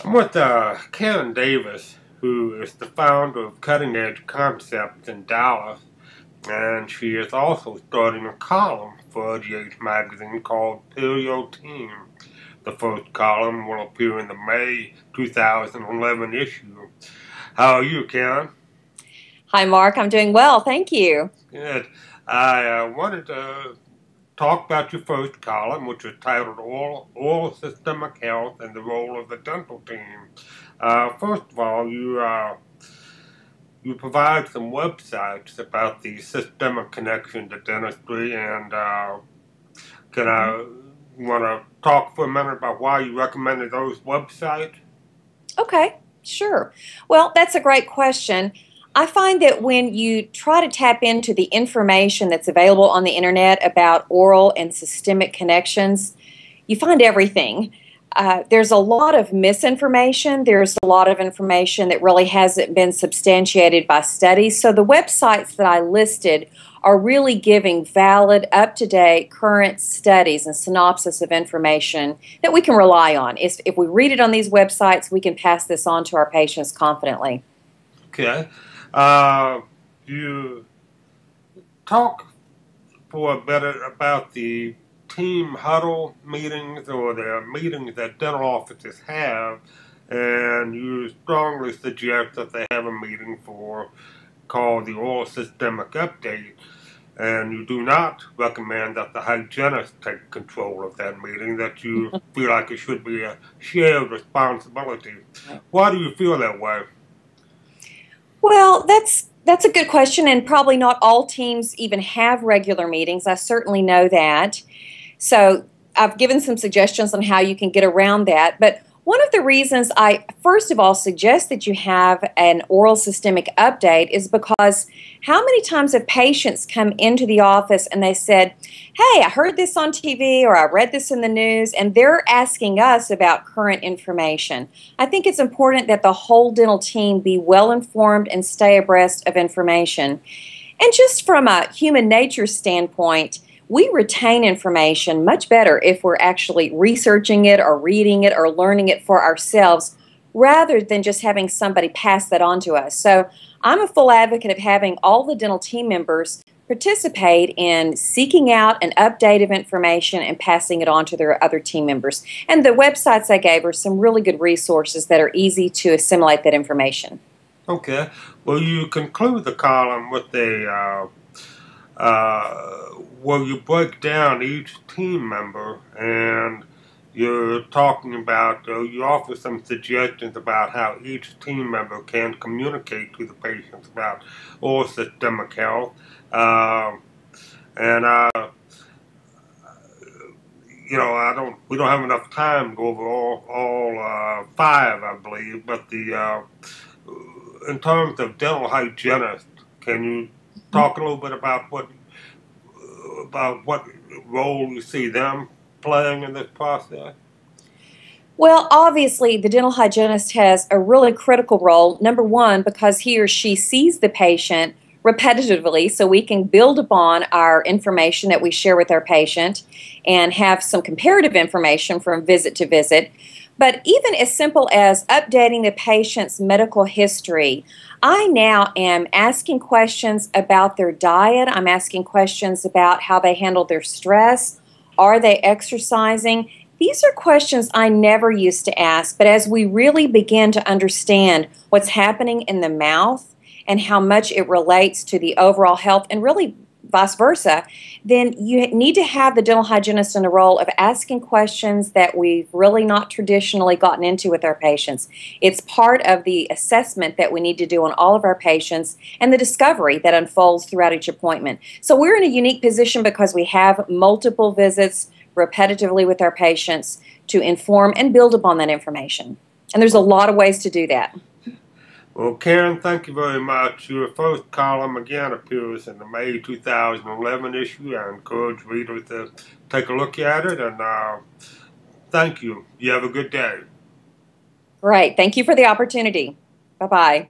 I'm with Karen Davis, who is the founder of Cutting Edge Concepts in Dallas, and she is also starting a column for Age magazine called Perio Team. The first column will appear in the May 2011 issue. How are you, Karen? Hi, Mark. I'm doing well. Thank you. Good. I wanted to talk about your first column, which is titled Oral Systemic Health and the Role of the Dental Team. First of all, you provide some websites about the systemic connection to dentistry, and can I want to talk for a minute about why you recommended those websites? Okay, sure. Well, that's a great question. I find that when you try to tap into the information that's available on the internet about oral and systemic connections, you find everything. There's a lot of misinformation. There's a lot of information that really hasn't been substantiated by studies. So the websites that I listed are really giving valid, up-to-date, current studies and synopsis of information that we can rely on. If we read it on these websites, we can pass this on to our patients confidently. Okay. You talk for a bit about the team huddle meetings or the meetings that dental offices have, and you strongly suggest that they have a meeting called the Oral Systemic Update, and you do not recommend that the hygienist take control of that meeting, that you feel like it should be a shared responsibility. Why do you feel that way? Well, that's a good question, and probably not all teams even have regular meetings. I certainly know that. So I've given some suggestions on how you can get around that. But one of the reasons I, first of all, suggest that you have an oral systemic update is because how many times have patients come into the office and they said, hey, I heard this on TV or I read this in the news, and they're asking us about current information. I think it's important that the whole dental team be well informed and stay abreast of information. And just from a human nature standpoint, we retain information much better if we're actually researching it or reading it or learning it for ourselves rather than just having somebody pass that on to us. So I'm a full advocate of having all the dental team members participate in seeking out an update of information and passing it on to their other team members. And the websites I gave are some really good resources that are easy to assimilate that information. Okay. Well, you conclude the column with where you break down each team member, and you're talking about, you offer some suggestions about how each team member can communicate to the patients about oral systemic health. Um, and we don't have enough time to go over all five, I believe. But in terms of dental hygienists, can you talk a little bit about what role you see them playing in this process? Well, obviously, the dental hygienist has a really critical role. Number one, because he or she sees the patient repetitively, so we can build upon our information that we share with our patient and have some comparative information from visit to visit. But even as simple as updating the patient's medical history, I now am asking questions about their diet. I'm asking questions about how they handle their stress. Are they exercising? These are questions I never used to ask, but as we really begin to understand what's happening in the mouth and how much it relates to the overall health and really vice versa, then you need to have the dental hygienist in the role of asking questions that we've really not traditionally gotten into with our patients. It's part of the assessment that we need to do on all of our patients and the discovery that unfolds throughout each appointment. So we're in a unique position because we have multiple visits repetitively with our patients to inform and build upon that information. And there's a lot of ways to do that. Well, Karen, thank you very much. Your first column again appears in the May 2011 issue. I encourage readers to take a look at it, and thank you. You have a good day. Great. Thank you for the opportunity. Bye-bye.